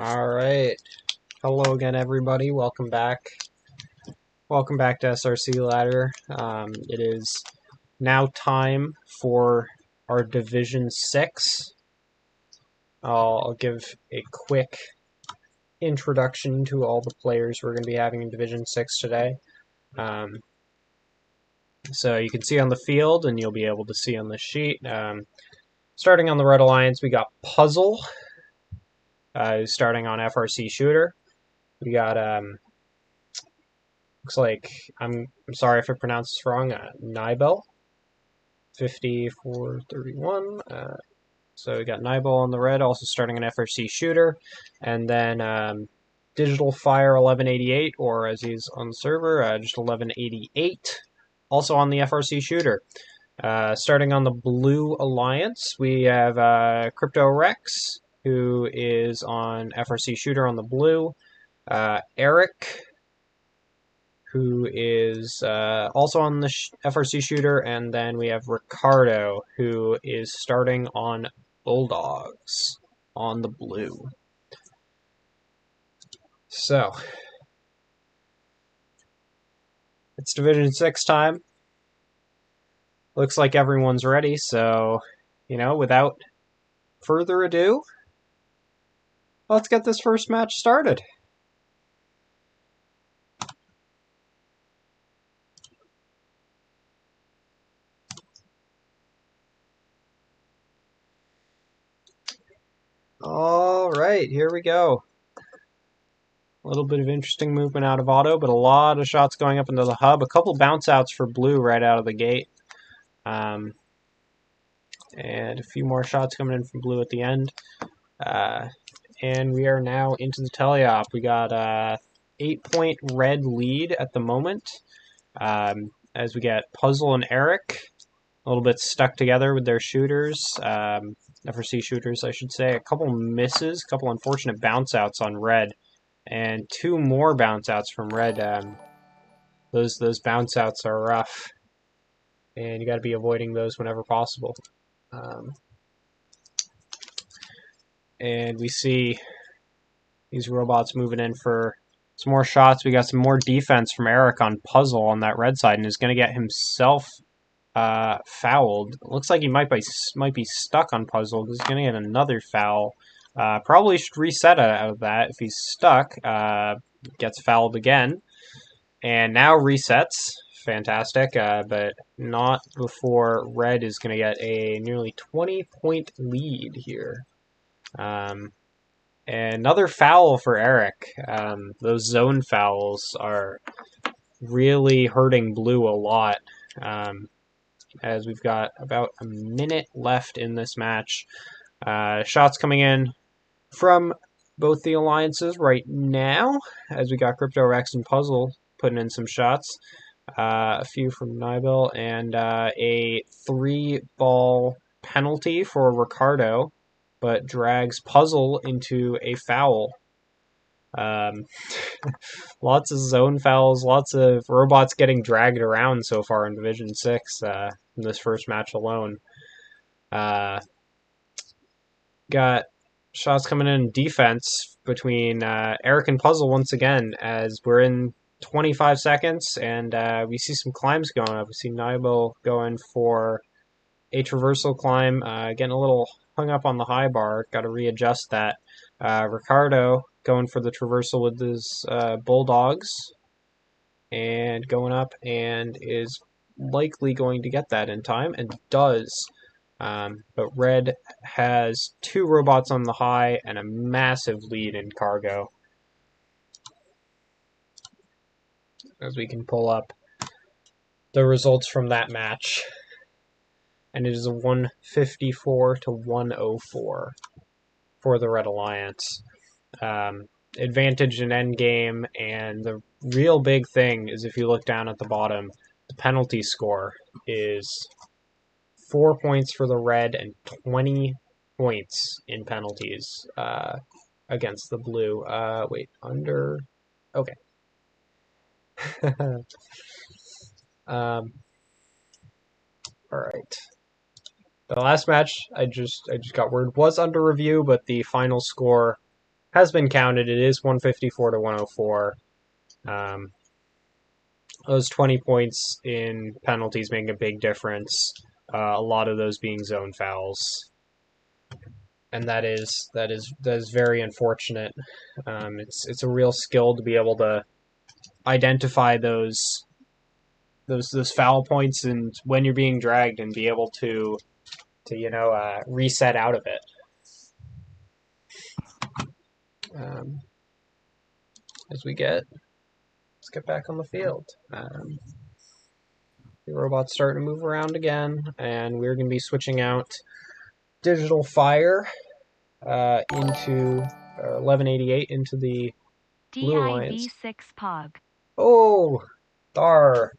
Alright. Hello again, everybody. Welcome back. Welcome back to SRC Ladder. It is now time for our Division 6. I'll give a quick introduction to all the players we're going to be having in Division 6 today. So you can see on the field, and you'll be able to see on the sheet. Starting on the Red Alliance, we got Puzzle, who's starting on FRC Shooter. We got looks like I'm sorry if I pronounced this wrong. Nibel, 5431. So we got Nibel on the red, also starting an FRC Shooter, and then Digital Fire 1188, or as he's on the server, just 1188, also on the FRC Shooter. Starting on the Blue Alliance, we have Crypto Rex, who is on FRC Shooter on the blue. Eric, who is also on the FRC Shooter, and then we have Ricardo, who is starting on Bulldogs on the blue. So, it's Division 6 time. Looks like everyone's ready, so, without further ado, let's get this first match started. Alright, here we go. A little bit of interesting movement out of auto, but a lot of shots going up into the hub. A couple bounce outs for blue right out of the gate. And a few more shots coming in from blue at the end. And we are now into the teleop. We got a 8-point red lead at the moment. As we get Puzzle and Eric a little bit stuck together with their shooters. FRC shooters, I should say. A couple misses, a couple unfortunate bounce outs on red. And two more bounce outs from red. Those bounce outs are rough. And you got to be avoiding those whenever possible. And we see these robots moving in for some more shots. We got some more defense from Eric on Puzzle on that red side, and is going to get himself fouled. It looks like he might be stuck on Puzzle because he's going to get another foul. Probably should reset out of that. If he's stuck, gets fouled again. And now resets. Fantastic, but not before red is going to get a nearly 20-point lead here. And another foul for Eric. Those zone fouls are really hurting blue a lot. As we've got about a minute left in this match. Shots coming in from both the alliances right now, as we got Crypto Rex and Puzzle putting in some shots. A few from Nibel, and a 3-ball penalty for Ricardo, but drags Puzzle into a foul. Lots of zone fouls, lots of robots getting dragged around so far in Division 6 in this first match alone. Got shots coming in defense between Eric and Puzzle once again, as we're in 25 seconds, and we see some climbs going up. We see Nibel going for a traversal climb, getting a little hung up on the high bar. Got to readjust that. Ricardo going for the traversal with his Bulldogs, and going up, and is likely going to get that in time, and does. But red has two robots on the high and a massive lead in cargo. As we can pull up the results from that match. And it is a 154 to 104 for the Red Alliance. Advantage in endgame, and the real big thing is, if you look down at the bottom, the penalty score is 4 points for the red and 20 points in penalties against the blue. Wait, under... Okay. All right. The last match I just got word was under review, but the final score has been counted. It is 154 to 104. Those 20 points in penalties make a big difference. A lot of those being zone fouls, and that is very unfortunate. It's a real skill to be able to identify those foul points and when you're being dragged and be able to reset out of it. As let's get back on the field. The robot's starting to move around again, and we're going to be switching out Digital Fire into 1188 into the Blue Alliance. DIV6 Pog. Oh, Dar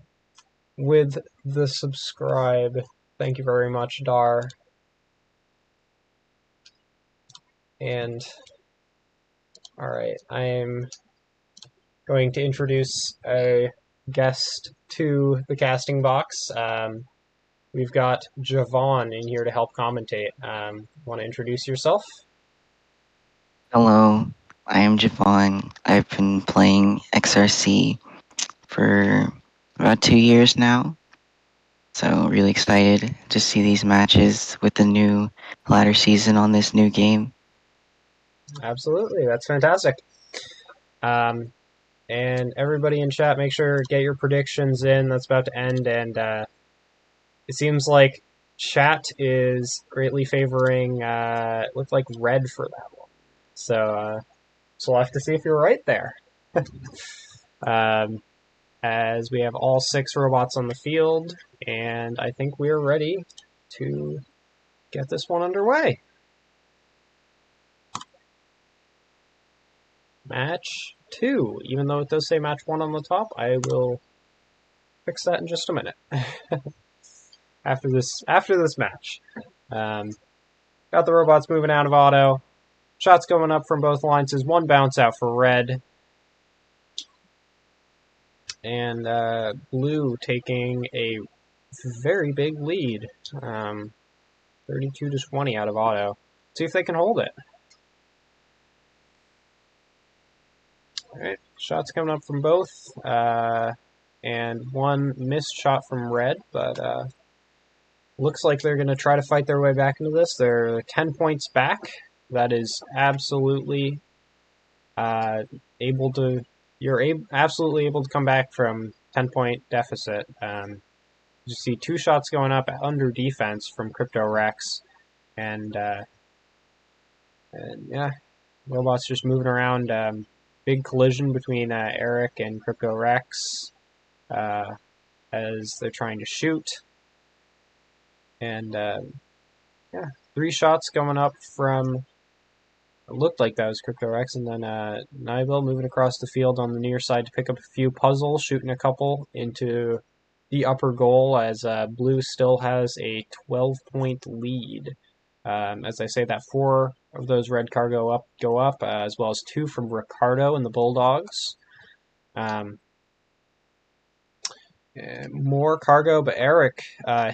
with the subscribe. Thank you very much, Dar. And alright, I'm going to introduce a guest to the casting box. We've got Javon in here to help commentate. Want to introduce yourself? Hello, I am Javon. I've been playing XRC for about 2 years now. So really excited to see these matches with the new ladder season on this new game. Absolutely, that's fantastic. And everybody in chat, make sure get your predictions in. That's about to end, and it seems like chat is greatly favoring looks like red for that one. So we'll have to see if you're right there. As we have all 6 robots on the field, and I think we're ready to get this one underway. Match 2. Even though it does say match 1 on the top, I will fix that in just a minute. after this match. Got the robots moving out of auto. Shots going up from both alliances. 1 bounce out for red. And blue taking a very big lead. 32 to 20 out of auto. See if they can hold it. Alright, shots coming up from both. And 1 missed shot from red, but looks like they're going to try to fight their way back into this. They're 10 points back. That is absolutely absolutely able to come back from 10-point deficit. You see 2 shots going up under defense from Crypto Rex, and yeah, robots just moving around. Big collision between Eric and Crypto Rex as they're trying to shoot, and yeah, 3 shots going up from. It looked like that was Crypto Rex, and then Nibel moving across the field on the near side to pick up a few puzzles, shooting a couple into the upper goal as blue still has a 12-point lead. As I say, that 4 of those red cargo go up, as well as 2 from Ricardo and the Bulldogs. More cargo, but Eric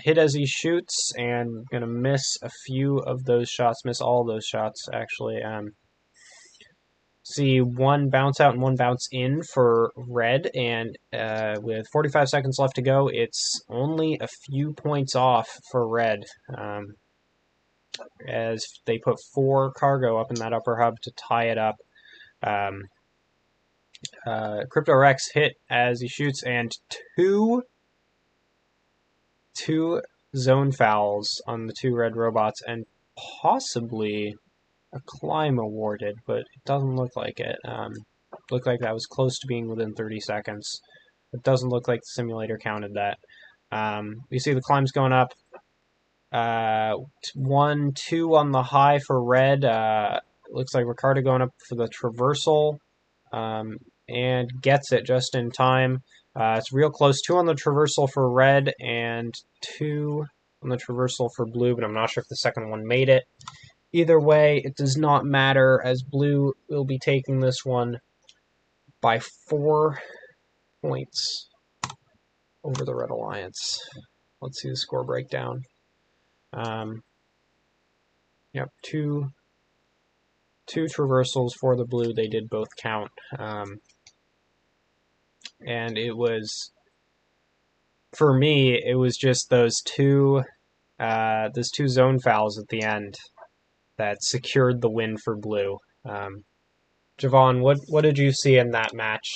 hit as he shoots and going to miss a few of those shots, miss all of those shots, actually. See 1 bounce out and 1 bounce in for red, and with 45 seconds left to go, it's only a few points off for red, as they put 4 cargo up in that upper hub to tie it up. Crypto Rex hit as he shoots, and two zone fouls on the 2 red robots, and possibly a climb awarded, but it doesn't look like it. Looked like that was close to being within 30 seconds. It doesn't look like the simulator counted that. You see the climbs going up. 1, 2 on the high for red. Looks like Ricardo going up for the traversal. And gets it just in time. It's real close. 2 on the traversal for red and 2 on the traversal for blue, but I'm not sure if the second one made it. Either way, it does not matter, as blue will be taking this one by 4 points over the Red Alliance. Let's see the score breakdown. Yep, two 2 traversals for the blue. They did both count. And it was, for me, it was just those two zone fouls at the end that secured the win for blue. Javon, what did you see in that match?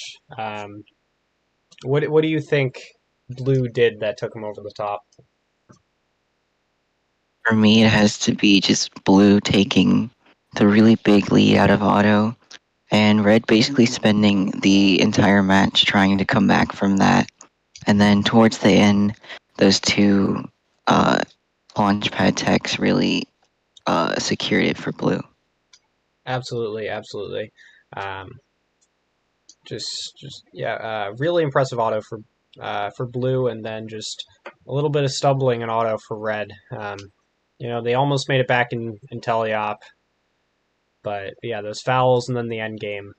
What do you think blue did that took him over the top? For me, it has to be just blue taking the really big lead out of auto, and red basically spending the entire match trying to come back from that. And then towards the end, those two launchpad techs really secured it for blue. Absolutely, absolutely. Really impressive auto for blue, and then just a little bit of stumbling in auto for red. They almost made it back in teleop, but yeah, those fouls and then the end game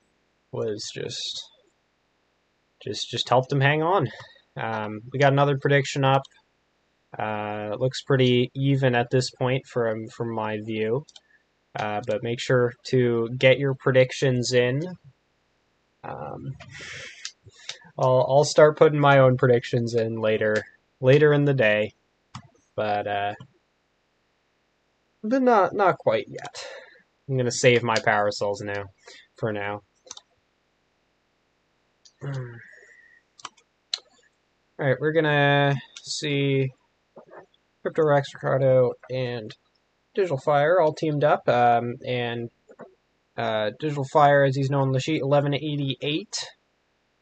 was just helped them hang on. We got another prediction up. It looks pretty even at this point from my view. But make sure to get your predictions in. I'll start putting my own predictions in later in the day, but not quite yet. I'm gonna save my power cells now, for now. All right, we're gonna see Crypto Rex, Ricardo, and Digital Fire all teamed up, and Digital Fire, as he's known on the sheet, 1188,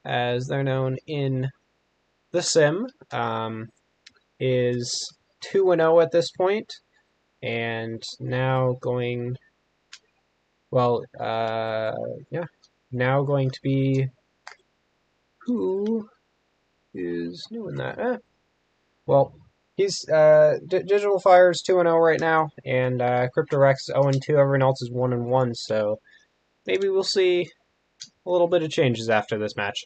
as they're known in the sim, is 2-0 at this point, and now going, now going to be, who is doing that? He's Digital Fire's 2-0 right now, and Crypto Rex is 0-2. Everyone else is 1-1. So maybe we'll see a little bit of changes after this match.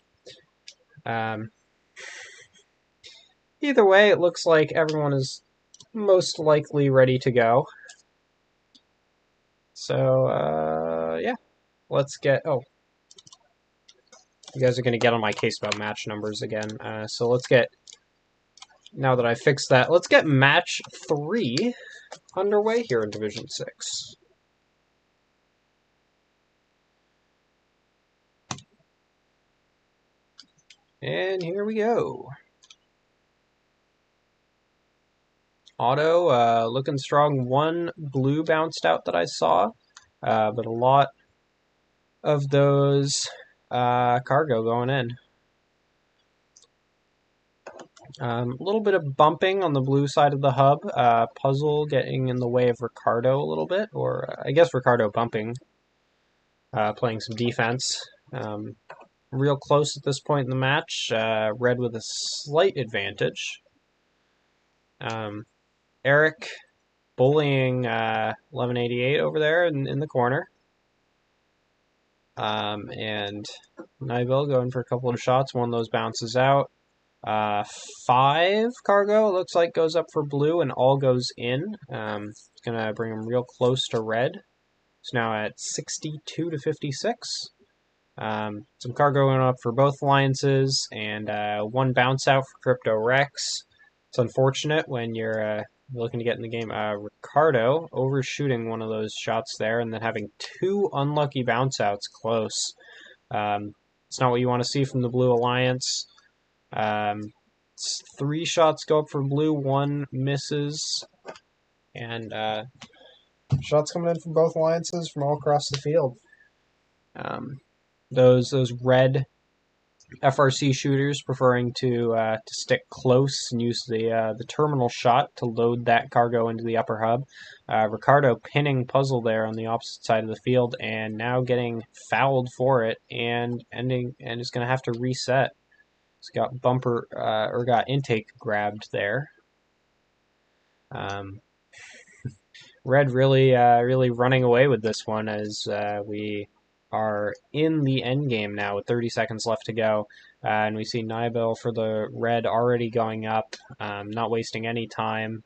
Either way, it looks like everyone is most likely ready to go. So yeah, let's get. Oh, you guys are gonna get on my case about match numbers again. So let's get. Now that I fixed that, let's get match 3 underway here in Division 6. And here we go. Auto, looking strong. One blue bounced out that I saw, but a lot of those cargo going in. A little bit of bumping on the blue side of the hub. Puzzle getting in the way of Ricardo a little bit, or I guess Ricardo bumping, playing some defense. Real close at this point in the match. Red with a slight advantage. Eric bullying 1188 over there in the corner. And Nibel going for a couple of shots. One of those bounces out. 5 cargo, looks like, goes up for blue, and all goes in. It's going to bring him real close to red. It's now at 62 to 56. Some cargo going up for both alliances, and 1 bounce out for Crypto Rex. It's unfortunate when you're looking to get in the game. Ricardo overshooting one of those shots there, and then having 2 unlucky bounce outs close. It's not what you want to see from the Blue Alliance. 3 shots go up for blue, 1 misses, and shots coming in from both alliances from all across the field. Those red FRC shooters preferring to stick close and use the terminal shot to load that cargo into the upper hub. Ricardo pinning Puzzle there on the opposite side of the field, and now getting fouled for it, and is going to have to reset. It's got got intake grabbed there. Red really running away with this one, as we are in the end game now with 30 seconds left to go. And we see Nibel for the red already going up, not wasting any time.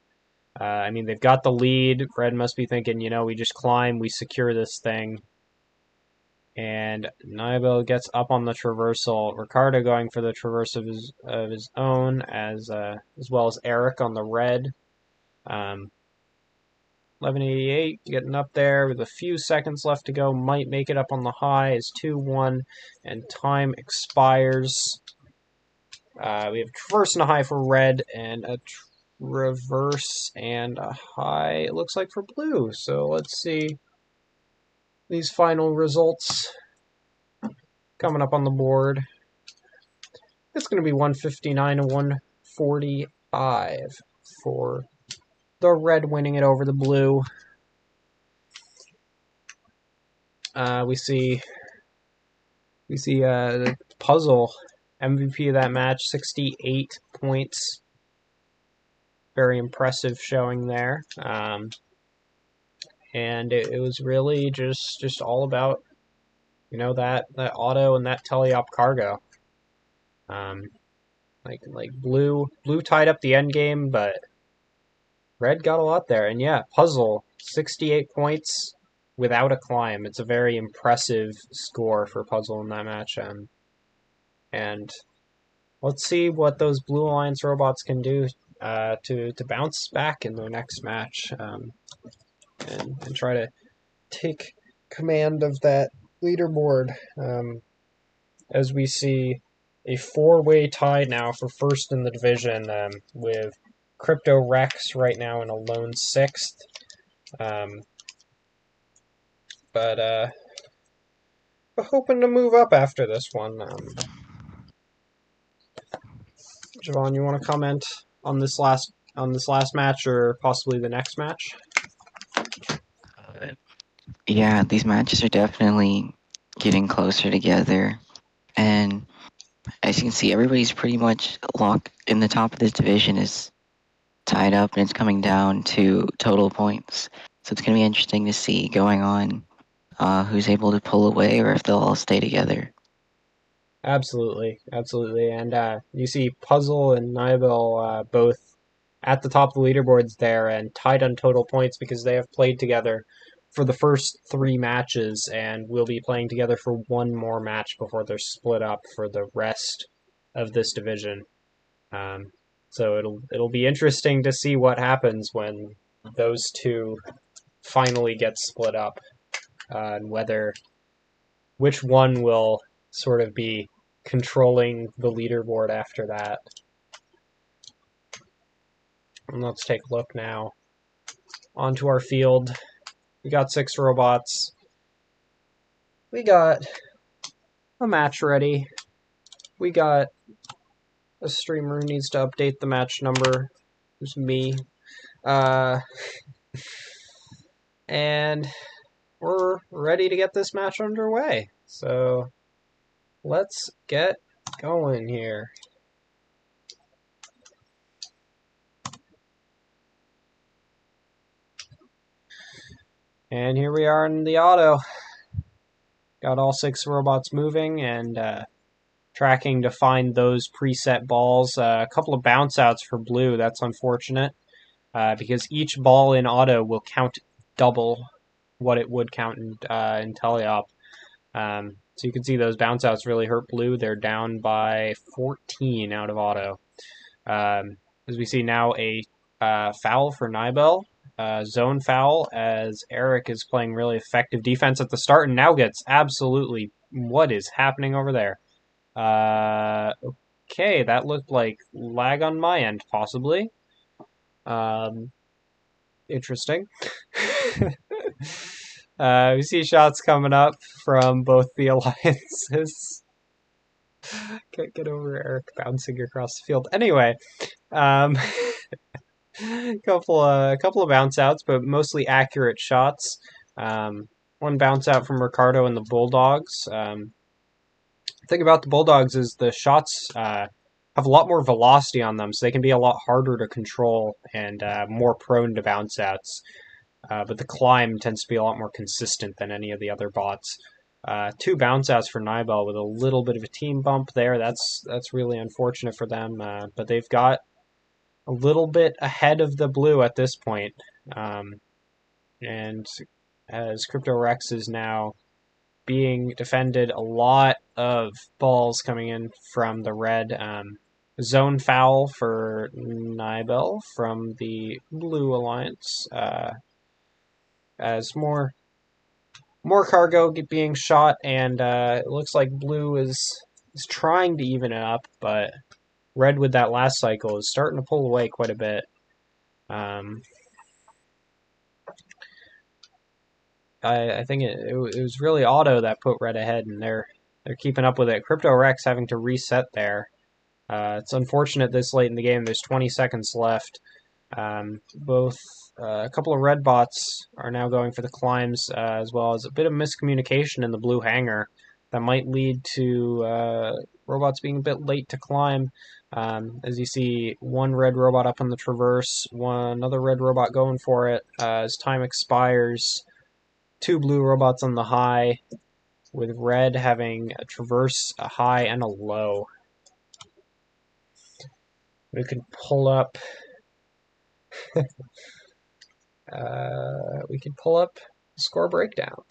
They've got the lead. Red must be thinking, we just climb, we secure this thing. And Nibel gets up on the traversal. Ricardo going for the traverse of his own, as well as Eric on the red. 1188 getting up there with a few seconds left to go. Might make it up on the high as 2-1, and time expires. We have a traverse and a high for red, and a reverse and a high, it looks like, for blue. So let's see these final results coming up on the board. It's going to be 159 to 145 for the red winning it over the blue. We see the puzzle MVP of that match, 68 points. Very impressive showing there. And it was really just all about, that auto and that teleop cargo. Like blue tied up the end game, but red got a lot there. And yeah, puzzle, 68 points without a climb. It's a very impressive score for puzzle in that match. And let's see what those Blue Alliance robots can do to bounce back in their next match, and try to take command of that leaderboard, as we see a four-way tie now for first in the division, with Crypto Rex right now in a lone sixth. But hoping to move up after this one. Javon, you want to comment on this last match, or possibly the next match? Yeah, these matches are definitely getting closer together. And as you can see, everybody's pretty much locked in the top of this division is tied up, and it's coming down to total points. So it's going to be interesting to see going on who's able to pull away or if they'll all stay together. Absolutely. And you see Puzzle and Nibel both at the top of the leaderboards there and tied on total points because they have played together for the first three matches and will be playing together for one more match before they're split up for the rest of this division. So it'll be interesting to see what happens when those two finally get split up, and which one will sort of be controlling the leaderboard after that. And let's take a look now onto our field. We got 6 robots. We got a match ready. We got a streamer who needs to update the match number, who's me. And we're ready to get this match underway. So let's get going here. And here we are in the auto. Got all 6 robots moving and tracking to find those preset balls. A couple of bounce outs for blue. That's unfortunate because each ball in auto will count double what it would count in teleop. So you can see those bounce outs really hurt blue. They're down by 14 out of auto. As we see now, a foul for Nibel. Zone foul, as Eric is playing really effective defense at the start and now gets absolutely... What is happening over there? Okay, that looked like lag on my end, possibly. Interesting. We see shots coming up from both the alliances. Can't get over Eric bouncing across the field. Anyway, couple of bounce outs, but mostly accurate shots. One bounce out from Ricardo and the Bulldogs. The thing about the Bulldogs is the shots have a lot more velocity on them, so they can be a lot harder to control and more prone to bounce outs. But the climb tends to be a lot more consistent than any of the other bots. 2 bounce outs for Nibel with a little bit of a team bump there. That's really unfortunate for them. But they've got a little bit ahead of the blue at this point. And as Crypto Rex is now being defended. A lot of balls coming in from the red. Zone foul for Nibel from the blue alliance. As more cargo being shot, and it looks like blue is trying to even it up, but red with that last cycle is starting to pull away quite a bit. I think it was really auto that put red ahead, and they're keeping up with it. Crypto Rex having to reset there. It's unfortunate this late in the game. There's 20 seconds left. Both a couple of red bots are now going for the climbs, as well as a bit of miscommunication in the blue hangar that might lead to robots being a bit late to climb. As you see, one red robot up on the traverse, another red robot going for it. As time expires, two blue robots on the high, with red having a traverse, a high, and a low. We could pull up. We could pull up the score breakdown.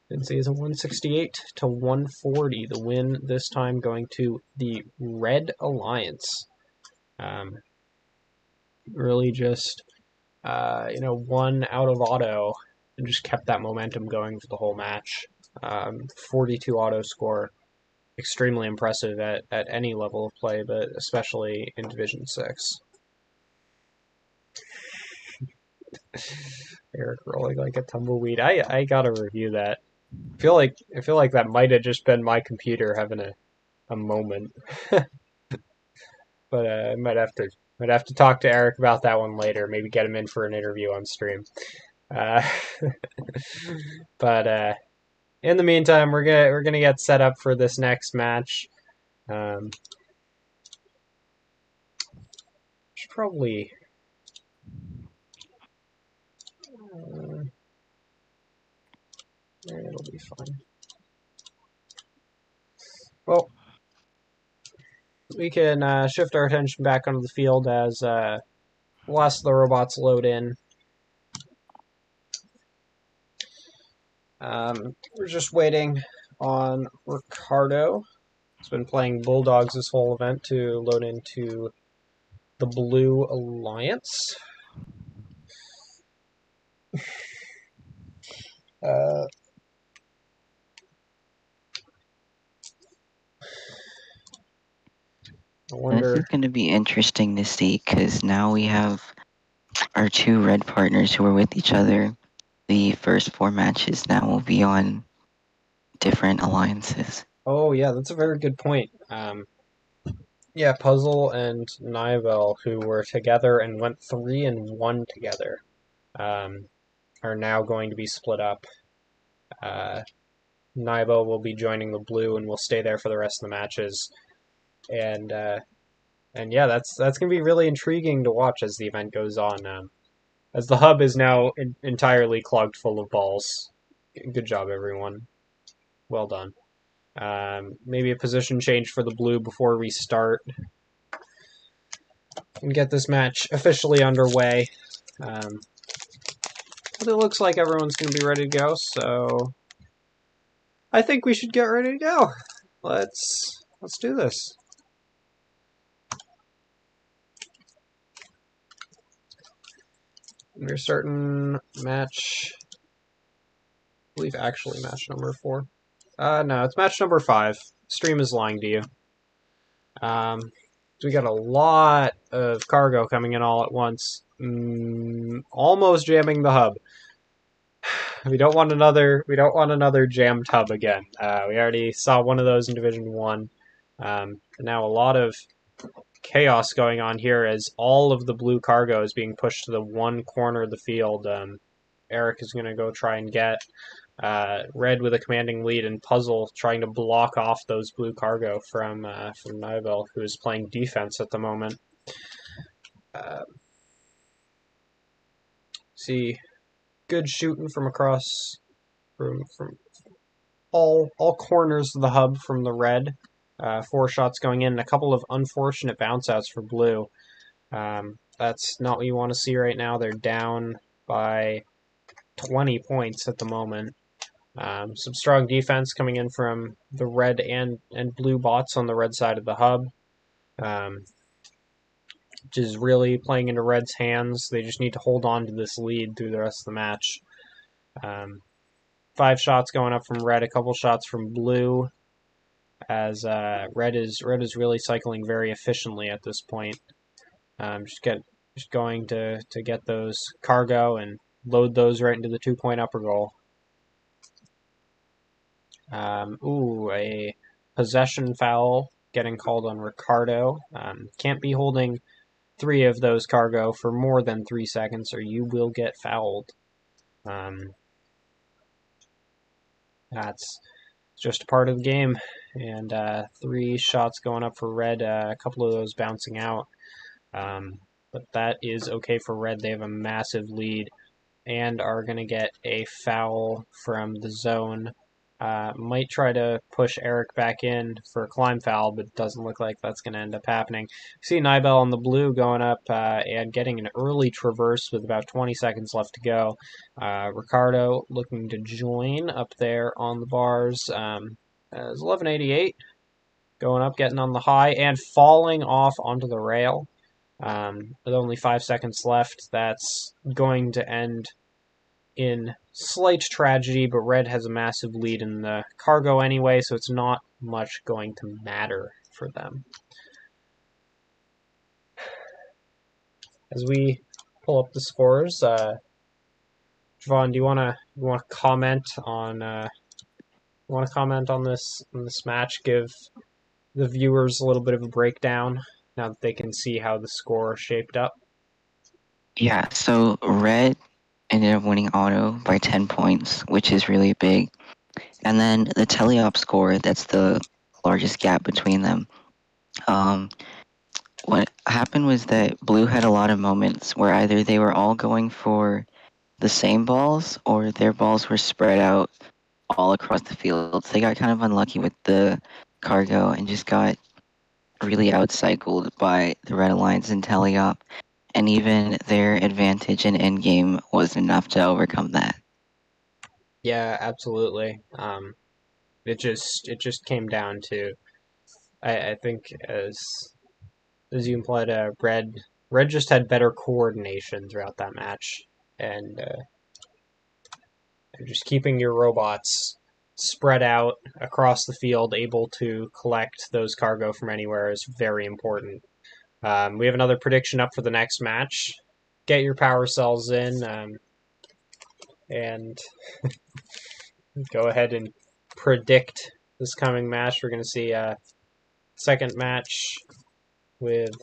And see, it's a 168 to 140. The win this time going to the Red Alliance. Really just one out of auto and just kept that momentum going for the whole match. 42 auto score. Extremely impressive at any level of play, but especially in Division 6. Eric rolling like a tumbleweed. I gotta review that. I feel like that might have just been my computer having a moment. But I might have to talk to Eric about that one later. Maybe get him in for an interview on stream. But in the meantime, we're gonna get set up for this next match. Should probably. It'll be fine. Well, we can shift our attention back onto the field as the last of the robots load in. We're just waiting on Ricardo. He's been playing Bulldogs this whole event to load into the Blue Alliance. I wonder. This is going to be interesting to see because now we have our two red partners who are with each other. The first four matches now will be on different alliances. Oh yeah, that's a very good point. Yeah, Puzzle and Nivel, who were together and went 3-1 together, are now going to be split up. Nivel will be joining the blue and will stay there for the rest of the matches. And yeah, that's gonna be really intriguing to watch as the event goes on. As the hub is now entirely clogged full of balls. Good job, everyone. Well done. Maybe a position change for the blue before we start and get this match officially underway. But it looks like everyone's going to be ready to go, so I think we should get ready to go. Let's do this. We're starting match, I believe actually match number 4. No, it's match number 5. Stream is lying to you. We got a lot of cargo coming in all at once. Almost jamming the hub. We don't want another jammed hub again. We already saw one of those in Division 1. Now a lot of chaos going on here as all of the blue cargo is being pushed to the one corner of the field. Eric is going to go try and get red with a commanding lead, and Puzzle trying to block off those blue cargo from Nivel, who is playing defense at the moment. See, good shooting from across from all corners of the hub from the red. 4 shots going in, and a couple of unfortunate bounce outs for blue. That's not what you want to see right now. They're down by 20 points at the moment. Some strong defense coming in from the red and blue bots on the red side of the hub, which is really playing into red's hands. They just need to hold on to this lead through the rest of the match. 5 shots going up from red, a couple shots from blue, as red is really cycling very efficiently at this point. Just going to get those cargo and load those right into the 2-point upper goal. A possession foul getting called on Ricardo. Can't be holding 3 of those cargo for more than 3 seconds or you will get fouled. That's just a part of the game. And 3 shots going up for red, a couple of those bouncing out. But that is okay for red. They have a massive lead and are going to get a foul from the zone. Might try to push Eric back in for a climb foul, but it doesn't look like that's going to end up happening. See Nibel on the blue going up and getting an early traverse with about 20 seconds left to go. Ricardo looking to join up there on the bars. It's 11:88 going up, getting on the high and falling off onto the rail. With only 5 seconds left, that's going to end in slight tragedy, but red has a massive lead in the cargo anyway, so it's not much going to matter for them. As we pull up the scores, Javon, do you want to comment on this match? Give the viewers a little bit of a breakdown now that they can see how the score shaped up. Yeah, so red ended up winning auto by 10 points, which is really big. And then the teleop score, that's the largest gap between them. What happened was that blue had a lot of moments where either they were all going for the same balls or their balls were spread out all across the field. So they got kind of unlucky with the cargo and just got really outcycled by the Red Alliance and teleop. And even their advantage in endgame was enough to overcome that. Yeah, absolutely. It just came down to, I think, as you implied, red just had better coordination throughout that match, and just keeping your robots spread out across the field, able to collect those cargo from anywhere is very important. We have another prediction up for the next match. Get your power cells in, and go ahead and predict this coming match. We're going to see a second match with,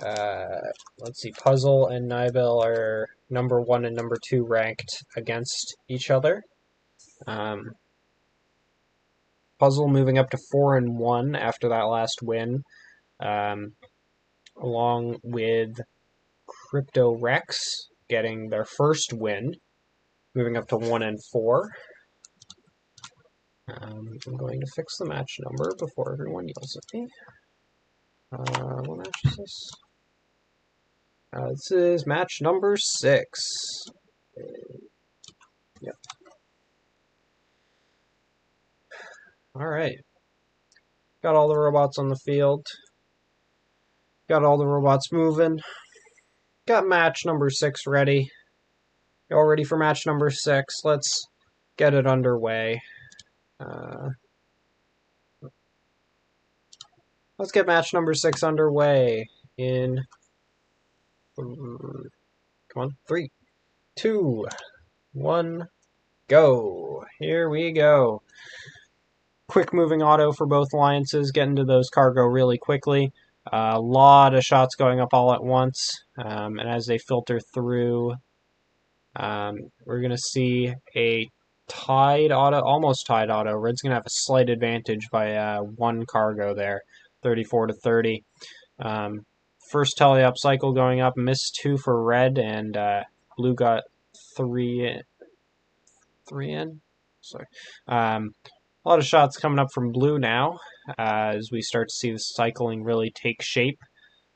let's see, Puzzle and Nibel are number 1 and number 2 ranked against each other. Puzzle moving up to 4-1 after that last win, along with Crypto Rex getting their first win, moving up to 1-4. I'm going to fix the match number before everyone yells at me. What match is this? This is match number 6. Yep. Alright. Got all the robots on the field. Got all the robots moving. Got match number 6 ready. Y'all ready for match number 6? Let's get it underway. Let's get match number 6 underway in... Come on. 3, 2, 1, go. Here we go. Quick moving auto for both alliances, getting to those cargo really quickly. A lot of shots going up all at once, and as they filter through, we're going to see a tied auto, almost tied auto. Red's going to have a slight advantage by 1 cargo there, 34-30. First teleop cycle going up, missed 2 for red, and blue got 3 in. Sorry. A lot of shots coming up from blue now as we start to see the cycling really take shape.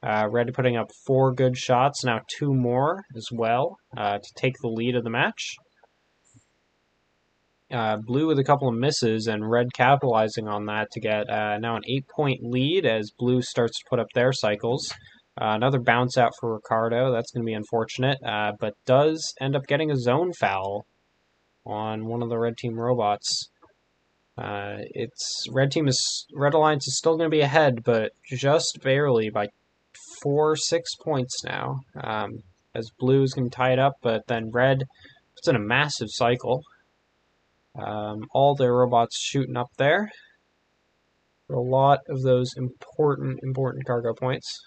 Red putting up 4 good shots, now 2 more as well to take the lead of the match. Blue with a couple of misses, and Red capitalizing on that to get now an 8-point lead as Blue starts to put up their cycles. Another bounce out for Ricardo. That's going to be unfortunate, but does end up getting a zone foul on one of the Red Team robots. Red Alliance is still going to be ahead, but just barely by 6 points now. As Blue is going to tie it up, but then Red puts in a massive cycle. All their robots shooting up there for a lot of those important cargo points.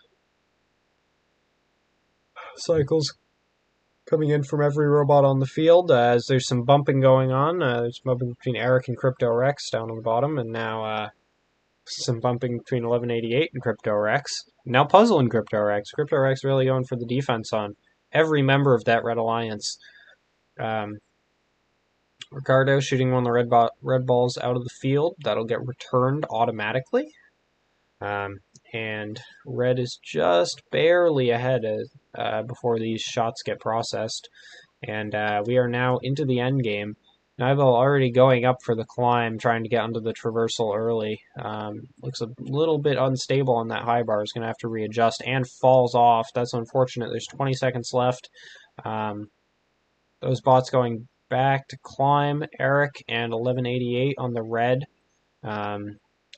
Cycles coming in from every robot on the field as there's some bumping going on. There's bumping between Eric and Crypto Rex down on the bottom, and now some bumping between 1188 and Crypto Rex. Now Puzzle and Crypto Rex. Crypto Rex really going for the defense on every member of that Red Alliance. Ricardo shooting one of the red balls out of the field. That'll get returned automatically. And Red is just barely ahead before these shots get processed. And we are now into the end game. Nibel already going up for the climb, trying to get onto the traversal early. Looks a little bit unstable on that high bar. Is going to have to readjust and falls off. That's unfortunate. There's 20 seconds left. Those bots going back to climb. Eric and 1188 on the red.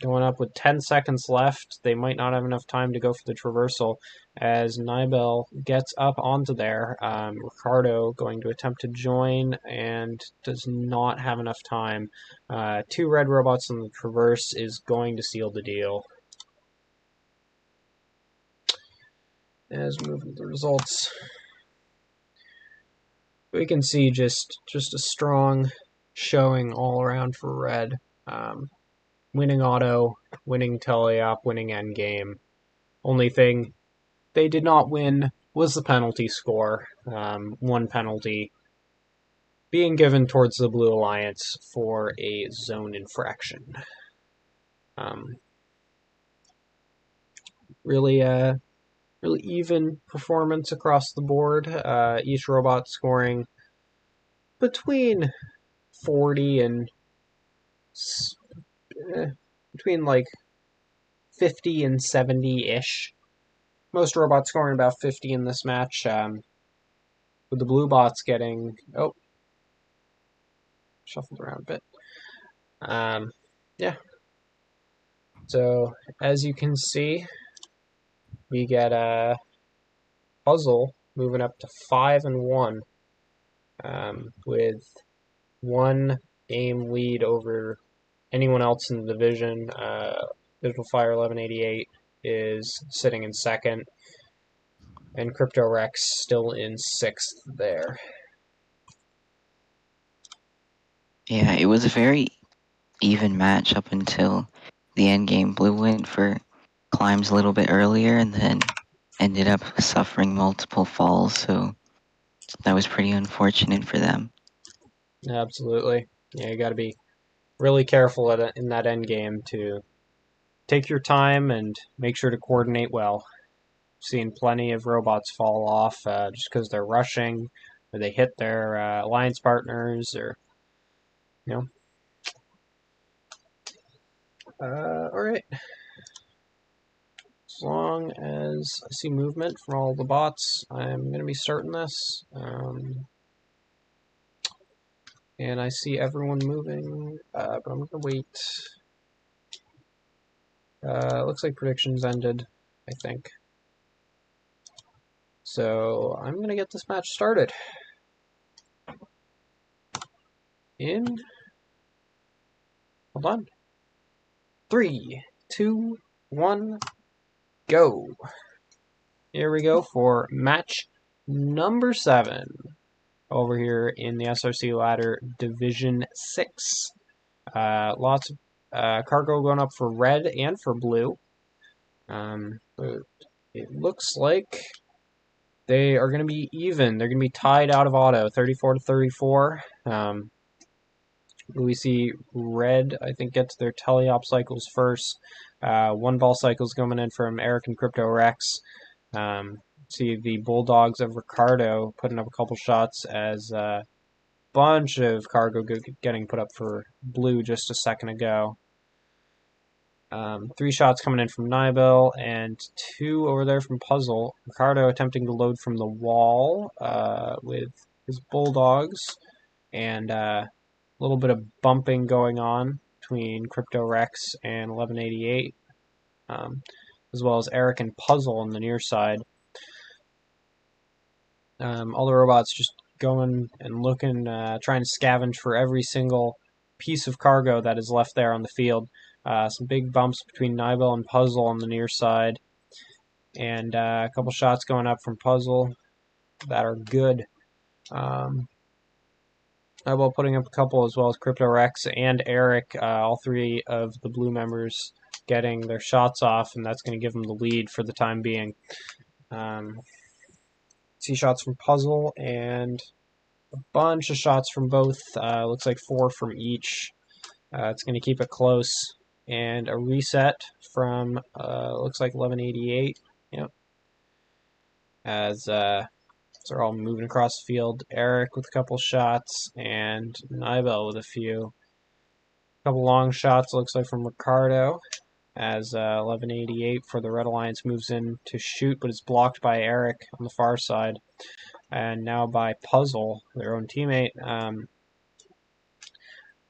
Going up with 10 seconds left. They might not have enough time to go for the traversal as Nibel gets up onto there. Ricardo going to attempt to join and does not have enough time. 2 red robots on the traverse is going to seal the deal. As we move into the results, we can see just a strong showing all around for red. Winning auto, winning teleop, winning endgame. Only thing they did not win was the penalty score. 1 penalty being given towards the Blue Alliance for a zone infraction. Really even performance across the board. Each robot scoring between 40 and between like 50 and 70-ish. Most robots scoring about 50 in this match, with the blue bots getting... Oh. Shuffled around a bit. Yeah. So, as you can see, we get a Puzzle moving up to 5-1, with 1 game lead over anyone else in the division. Digital Fire 1188 is sitting in 2nd, and Crypto Rex still in 6th there. Yeah, it was a very even match up until the end game. Blue went for climbs a little bit earlier and then ended up suffering multiple falls, so that was pretty unfortunate for them. Absolutely. Yeah, you got to be really careful in that end game to take your time and make sure to coordinate well. Seen plenty of robots fall off just because they're rushing, or they hit their alliance partners, or all right. As long as I see movement from all the bots, I'm going to be starting this. And I see everyone moving, but I'm going to wait. Looks like predictions ended, I think. So I'm going to get this match started. Hold on. 3, 2, 1, go. Here we go for match number 7 over here in the SRC Ladder Division 6. Lots of cargo going up for red and for blue. It looks like they are going to be even. They're going to be tied out of auto, 34-34. We see red, I think, gets their teleop cycles first. 1 ball cycles coming in from Eric and Crypto Rex. See the Bulldogs of Ricardo putting up a couple shots as a bunch of cargo getting put up for blue just a second ago. 3 shots coming in from Nibel and 2 over there from Puzzle. Ricardo attempting to load from the wall with his Bulldogs, and a little bit of bumping going on between Crypto Rex and 1188, as well as Eric and Puzzle on the near side. All the robots just going and looking, trying to scavenge for every single piece of cargo that is left there on the field. Some big bumps between Nibel and Puzzle on the near side, and a couple shots going up from Puzzle that are good. Nibel putting up a couple, as well as Crypto Rex and Eric, all 3 of the blue members getting their shots off, and that's going to give them the lead for the time being. See shots from Puzzle and a bunch of shots from both. Looks like 4 from each. It's going to keep it close. And a reset from, looks like 1188. Yep. As they're all moving across the field. Eric with a couple shots, and Nibel with a few. A couple long shots, looks like, from Ricardo, as 1188 for the Red Alliance moves in to shoot, but is blocked by Eric on the far side. And now by Puzzle, their own teammate.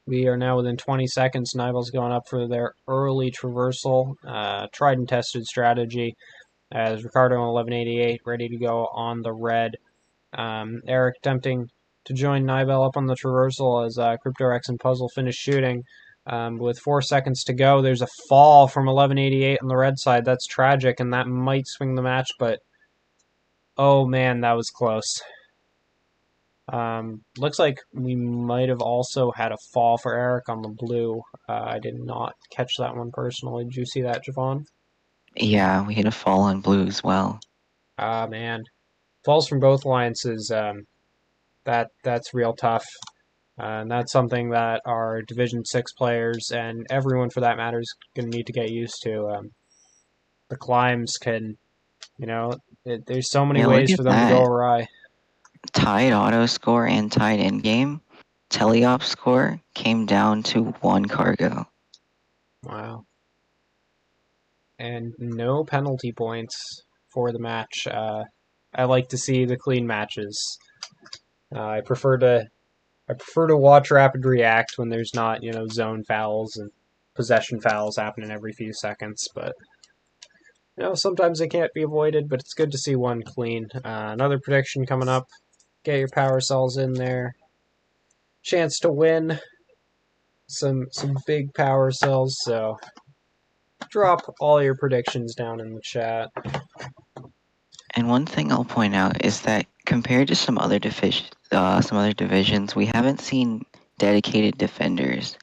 We are now within 20 seconds. Nibel's going up for their early traversal. Tried and tested strategy as Ricardo and 1188 ready to go on the red. Eric attempting to join Nibel up on the traversal as CryptoRex and Puzzle finish shooting. With 4 seconds to go, there's a fall from 1188 on the red side. That's tragic, and that might swing the match, but oh man, that was close. Looks like we might have also had a fall for Eric on the blue. I did not catch that one personally. Did you see that, Javon? Yeah, we hit a fall on blue as well. Ah, man. Falls from both alliances, that's real tough. And that's something that our Division 6 players, and everyone for that matter, is going to need to get used to. The climbs can, there's so many Yeah, look ways at for them to go that. awry. Tied auto score and tied in game. Teleop score came down to 1 cargo. Wow. And no penalty points for the match. I like to see the clean matches. I prefer to watch Rapid react when there's not, zone fouls and possession fouls happening every few seconds. But sometimes they can't be avoided. But it's good to see one clean. Another prediction coming up. Get your power cells in there. Chance to win some big power cells. So drop all your predictions down in the chat. And one thing I'll point out is that compared to some other divisions, we haven't seen dedicated defenders.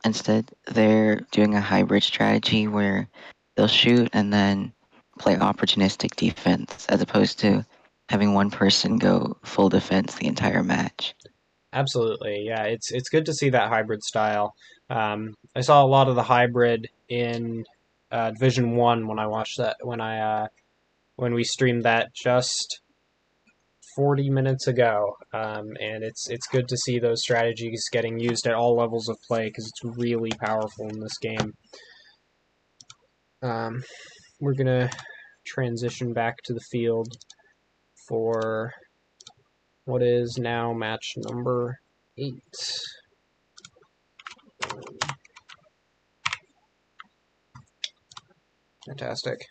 Instead, they're doing a hybrid strategy where they'll shoot and then play opportunistic defense, as opposed to having one person go full defense the entire match. Absolutely, yeah. It's good to see that hybrid style. I saw a lot of the hybrid in Division 1 when I watched that when we streamed that just 40 minutes ago, and it's good to see those strategies getting used at all levels of play because it's really powerful in this game. We're gonna transition back to the field for what is now match number 8. Fantastic.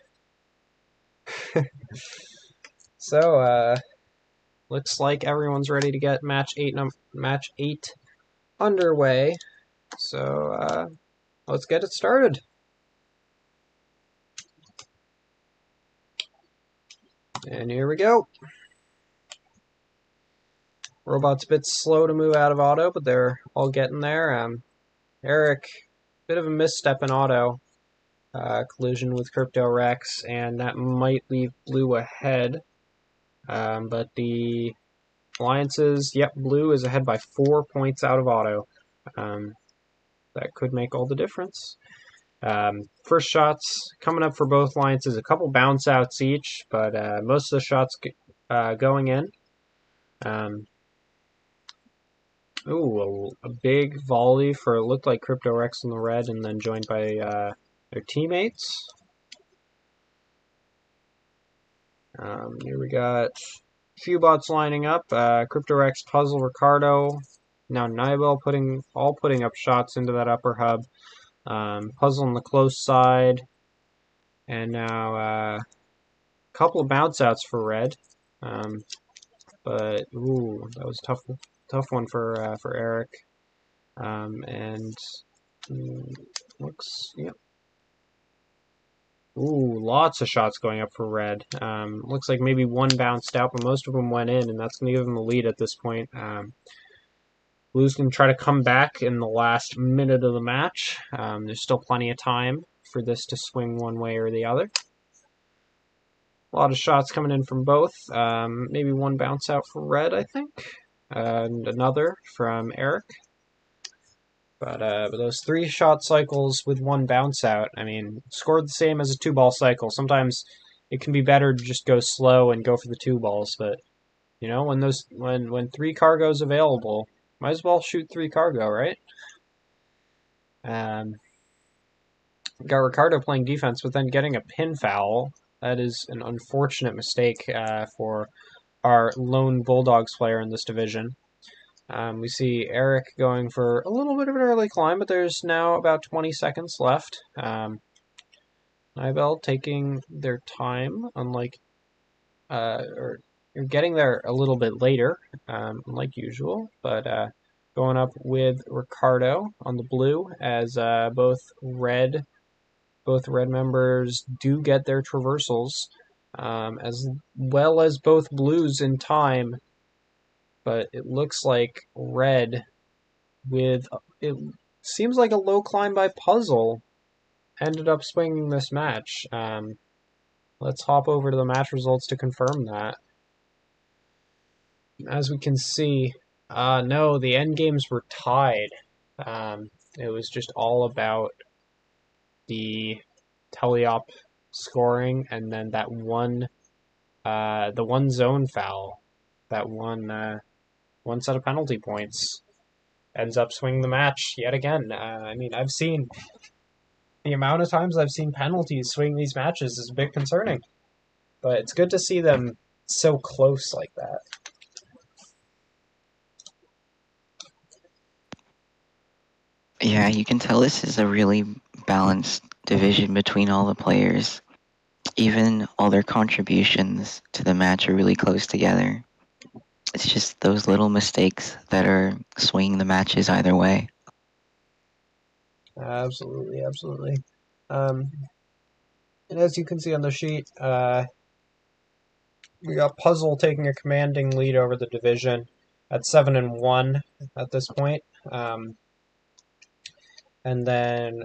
So, looks like everyone's ready to get match 8 underway. So, let's get it started. And here we go. Robot's a bit slow to move out of auto, but they're all getting there. Eric, bit of a misstep in auto. Collision with Crypto Rex, and that might leave blue ahead. But the alliances, yep, blue is ahead by 4 points out of auto. That could make all the difference. First shots coming up for both alliances, a couple bounce outs each, but most of the shots going in. Ooh, a big volley for it looked like Crypto Rex in the red, and then joined by their teammates. Here we got a few bots lining up. Crypto Rex, Puzzle, Ricardo. Now Nibel putting up shots into that upper hub. Puzzle on the close side. And now a couple of bounce outs for red. But ooh, that was a tough one for Eric. And looks, yep. Ooh, lots of shots going up for red. Looks like maybe one bounced out, but most of them went in, and that's going to give them the lead at this point. Blue's going to try to come back in the last minute of the match. There's still plenty of time for this to swing one way or the other. A lot of shots coming in from both. Maybe one bounce out for red, I think. And another from Eric. But those 3 shot cycles with one bounce out, I mean, scored the same as a 2-ball cycle. Sometimes it can be better to just go slow and go for the 2 balls, but you know, when 3 cargo's available, might as well shoot 3 cargo, right? Got Ricardo playing defense, but then getting a pin foul. That is an unfortunate mistake for our lone Bulldogs player in this division. We see Eric going for a little bit of an early climb, but there's now about 20 seconds left. Nibel taking their time, unlike, or getting there a little bit later, unlike usual, but going up with Ricardo on the blue as both red members do get their traversals, as well as both blues in time. But it looks like red with, it seems like a low climb by Puzzle ended up swinging this match. Let's hop over to the match results to confirm that. As we can see, no, the end games were tied. It was just all about the teleop scoring, and then that one, the one zone foul, that one set of penalty points ends up swinging the match yet again. I mean, the amount of times I've seen penalties swing these matches is a bit concerning, but it's good to see them so close like that. Yeah, you can tell this is a really balanced division between all the players. Even all their contributions to the match are really close together. It's just those little mistakes that are swinging the matches either way. Absolutely, absolutely. And as you can see on the sheet, we got Puzzle taking a commanding lead over the division at 7-1 at this point. And then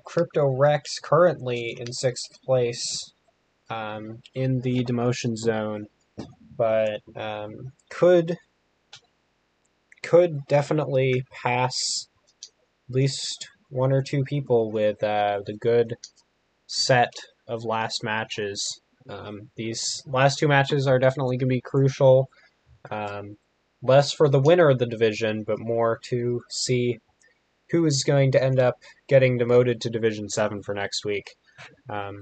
Crypto Rex currently in 6th place in the demotion zone, but could definitely pass at least 1 or 2 people with the good set of last matches. These last 2 matches are definitely going to be crucial. Less for the winner of the division, but more to see who is going to end up getting demoted to Division 7 for next week. I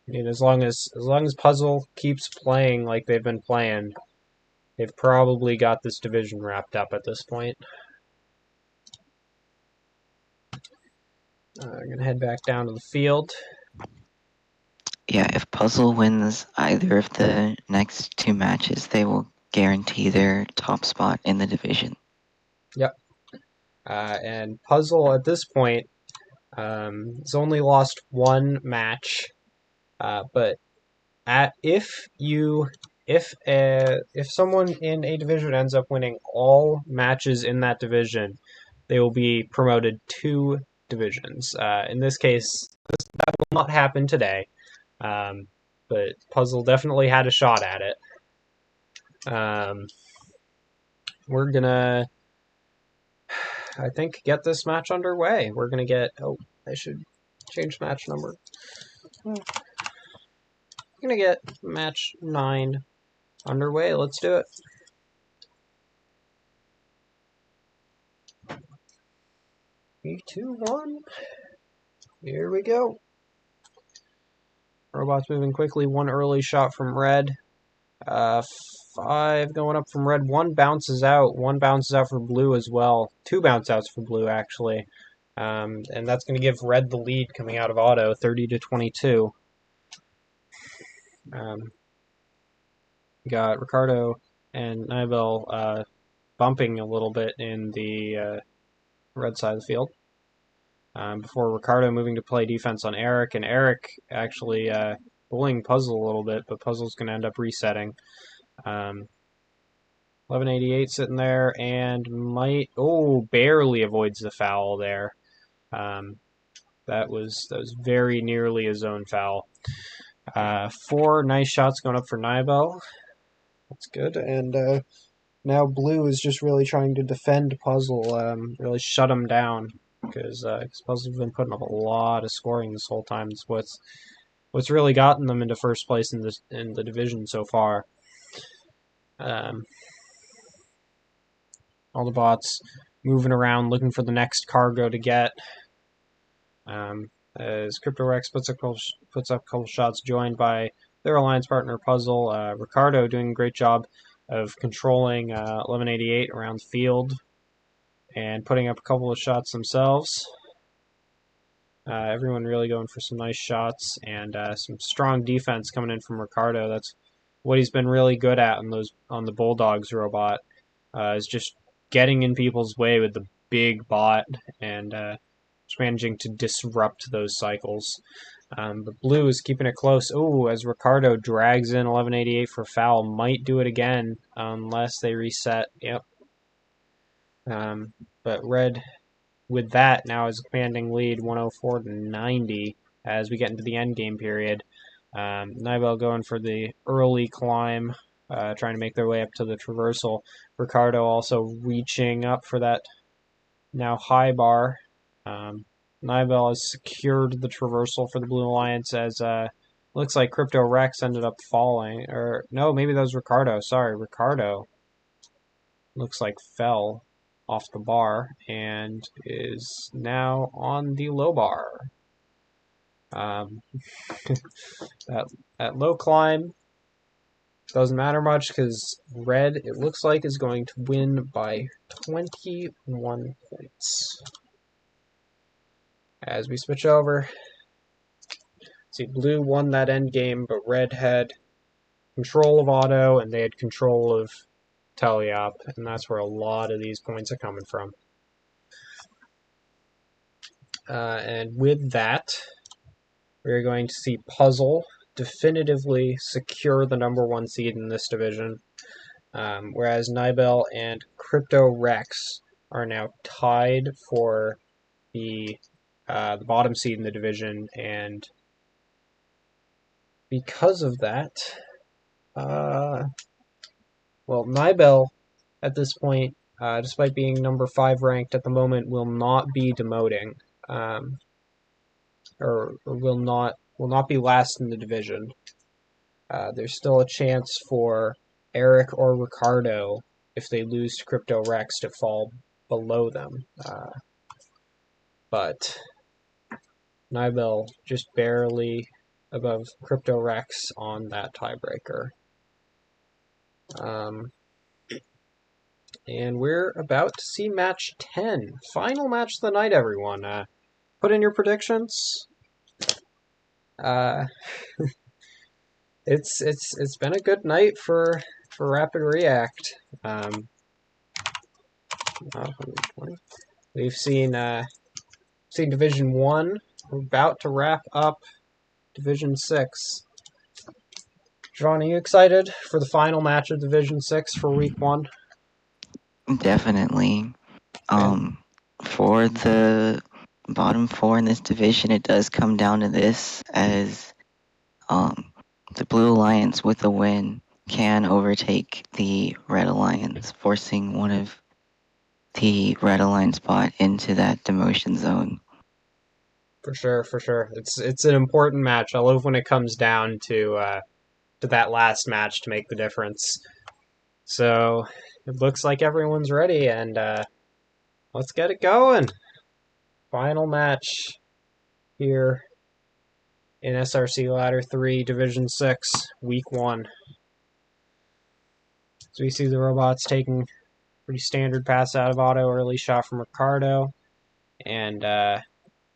mean, as long as Puzzle keeps playing like they've been playing, they've probably got this division wrapped up at this point. I'm going to head back down to the field. Yeah, if Puzzle wins either of the next 2 matches, they will guarantee their top spot in the division. Yep. And Puzzle at this point has only lost 1 match, but if someone in a division ends up winning all matches in that division, they will be promoted 2 divisions. In this case, that will not happen today, but Puzzle definitely had a shot at it. We're gonna, I think, get this match underway. We're gonna get. Oh, I should change match number. I'm gonna get match 9 underway. Let's do it. 3, 2, 1. Here we go. Robots moving quickly. One early shot from red. 5 going up from red. One bounces out. One bounces out for blue as well. 2 bounce outs for blue, actually. And that's going to give red the lead coming out of auto, 30-22. Got Ricardo and Nibel bumping a little bit in the red side of the field. Before Ricardo moving to play defense on Eric, and Eric actually bullying Puzzle a little bit, but Puzzle's going to end up resetting. 1188 sitting there, and barely avoids the foul there. That was very nearly a zone foul. 4 nice shots going up for Nibel. That's good, and now Blue is just really trying to defend Puzzle, really shut him down, because Puzzle's been putting up a lot of scoring this whole time. It's what's really gotten them into first place in the division so far. All the bots moving around looking for the next cargo to get. As Crypto Rex puts up a couple shots, joined by their alliance partner Puzzle. Ricardo doing a great job of controlling 1188 around the field and putting up a couple of shots themselves. Everyone really going for some nice shots and some strong defense coming in from Ricardo. That's what he's been really good at on the Bulldogs robot, is just getting in people's way with the big bot and just managing to disrupt those cycles. But Blue is keeping it close. As Ricardo drags in 1188 for foul, might do it again unless they reset. Yep. But Red, with that, now is a commanding lead, 104-90 as we get into the end game period. Nibel going for the early climb, trying to make their way up to the traversal. Ricardo also reaching up for that now high bar. Nibel has secured the traversal for the Blue Alliance as looks like Crypto Rex ended up falling. Or no, maybe that was Ricardo. Sorry, Ricardo looks like fell off the bar and is now on the low bar. That low climb doesn't matter much because Red, it looks like, is going to win by 21 points. As we switch over, see, Blue won that end game, but Red had control of auto and they had control of Teleop, and that's where a lot of these points are coming from. And with that, we're going to see Puzzle definitively secure the #1 seed in this division, whereas Nibel and Crypto Rex are now tied for the bottom seed in the division, and because of that, Nibel at this point, despite being number 5 ranked at the moment, will not be demoting, or will not be last in the division. There's still a chance for Eric or Ricardo, if they lose to Crypto Rex, to fall below them. But Nibel just barely above Crypto Rex on that tiebreaker. And we're about to see match 10. Final match of the night, everyone. Put in your predictions. It's been a good night for Rapid React. We've seen Division 1. We're about to wrap up Division 6. John, are you excited for the final match of Division 6 for Week 1? Definitely. For the bottom 4 in this division, it does come down to this, as the Blue Alliance with a win can overtake the Red Alliance, forcing one of the Red Alliance bot into that demotion zone. For sure, for sure. It's an important match. I love when it comes down to that last match to make the difference. So it looks like everyone's ready, and let's get it going. Final match here in SRC Ladder 3, Division 6, Week 1. So we see the robots taking pretty standard pass out of auto, early shot from Ricardo, and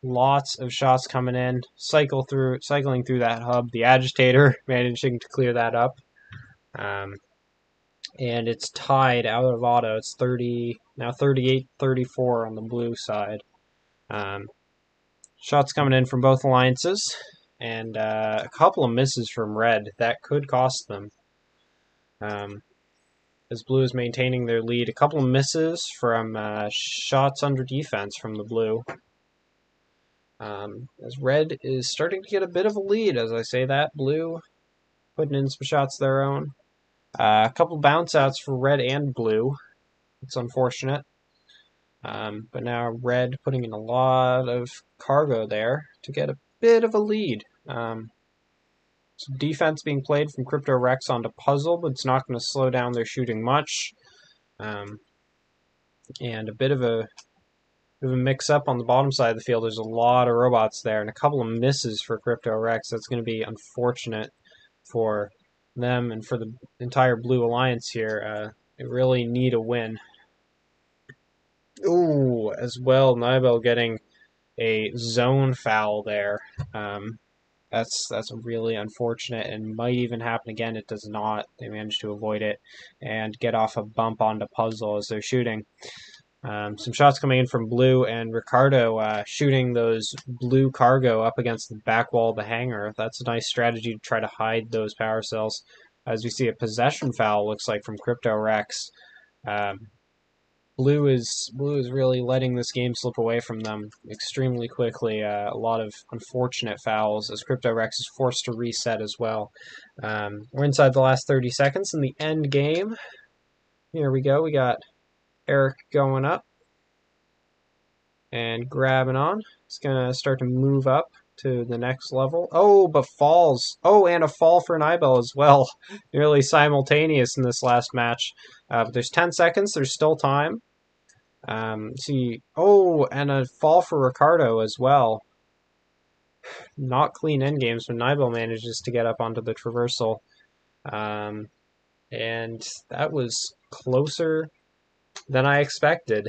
lots of shots coming in, cycling through that hub. The agitator managing to clear that up. And it's tied out of auto. It's 38-34 on the blue side. Shots coming in from both alliances, and a couple of misses from red that could cost them. As blue is maintaining their lead, a couple of misses from shots under defense from the blue. As red is starting to get a bit of a lead, as I say that, blue putting in some shots of their own. A couple bounce outs for red and blue. It's unfortunate. But now red putting in a lot of cargo there to get a bit of a lead. Some defense being played from Crypto Rex onto Puzzle, but it's not going to slow down their shooting much. And a bit of a mix up on the bottom side of the field. There's a lot of robots there and a couple of misses for Crypto Rex. That's going to be unfortunate for them and for the entire Blue Alliance here. They really need a win. Ooh, as well, Nibel getting a zone foul there. That's really unfortunate and might even happen again. It does not. They managed to avoid it and get off a bump onto Puzzle as they're shooting. Some shots coming in from Blue and Ricardo shooting those blue cargo up against the back wall of the hangar. That's a nice strategy to try to hide those power cells. As we see a possession foul, looks like, from Crypto Rex. Blue is really letting this game slip away from them extremely quickly. A lot of unfortunate fouls as Crypto Rex is forced to reset as well. We're inside the last 30 seconds in the end game. Here we go. We got Eric going up and grabbing on. He's going to start to move up to the next level. Oh, but falls. Oh, and a fall for Nibel as well. Nearly simultaneous in this last match. But there's 10 seconds. There's still time. See. Oh, and a fall for Ricardo as well. Not clean endgames, but Nibel manages to get up onto the traversal. And that was closer than I expected.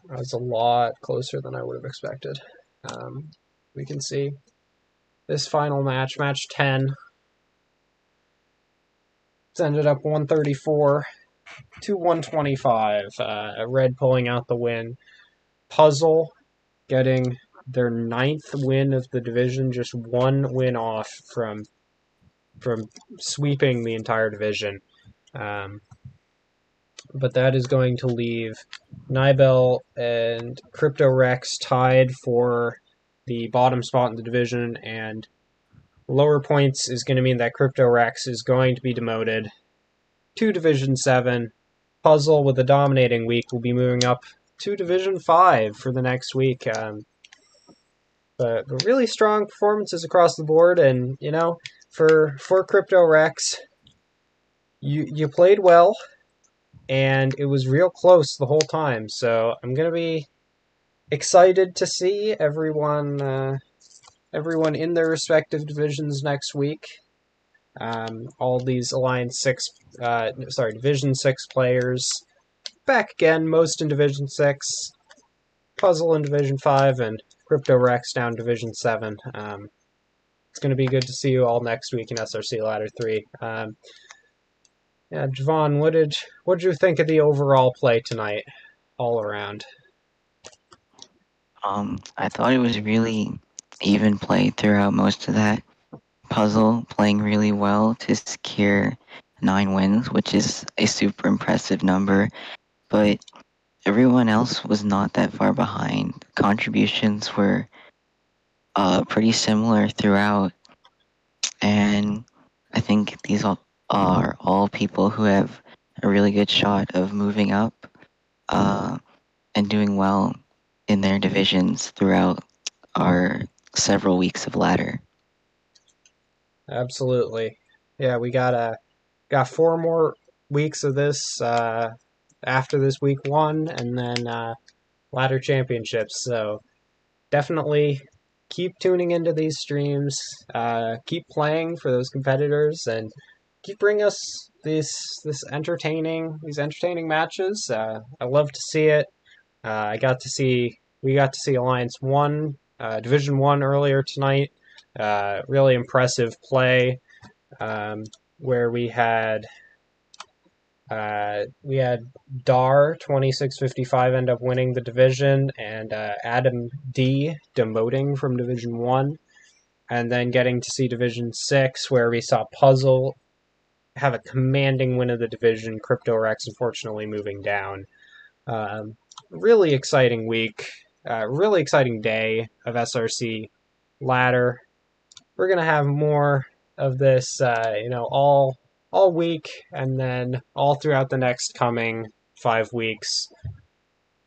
That was a lot closer than I would have expected. We can see this final match, match 10. It's ended up 134 to 125. Red pulling out the win. Puzzle getting their 9th win of the division, just one win off from sweeping the entire division. But that is going to leave Nibel and Crypto Rex tied for the bottom spot in the division, and lower points is going to mean that Crypto Rex is going to be demoted to Division 7. Puzzle, with a dominating week, will be moving up to Division 5 for the next week. But really strong performances across the board, and, you know, for Crypto Rex, you played well, and it was real close the whole time. So I'm going to be excited to see everyone in their respective divisions next week. All these Division 6 players back again, most in Division 6, Puzzle in Division 5, and Crypto Rex down Division 7. It's going to be good to see you all next week in SRC Ladder 3. Yeah, Javon, what did you think of the overall play tonight, all around? I thought it was really even play throughout most of that. Puzzle playing really well to secure 9 wins, which is a super impressive number, but everyone else was not that far behind. Contributions were pretty similar throughout, and I think these are all people who have a really good shot of moving up and doing well in their divisions throughout our several weeks of ladder. Absolutely. Yeah, we got 4 more weeks of this after this week 1, and then ladder championships. So definitely keep tuning into these streams. Keep playing for those competitors, and keep bringing us these entertaining matches. I love to see it. We got to see Alliance One, Division One earlier tonight. Really impressive play, um, where we had Dar 2655 end up winning the division, and Adam D demoting from Division 1, and then getting to see Division 6, where we saw Puzzle have a commanding win of the division, Crypto Rex unfortunately moving down. Really exciting week, really exciting day of SRC Ladder. We're going to have more of this, all week, and then all throughout the next coming 5 weeks.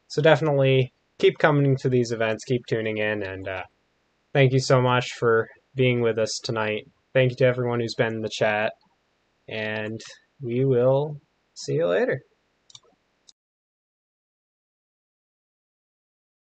So definitely keep coming to these events, keep tuning in, and thank you so much for being with us tonight. Thank you to everyone who's been in the chat, and we will see you later.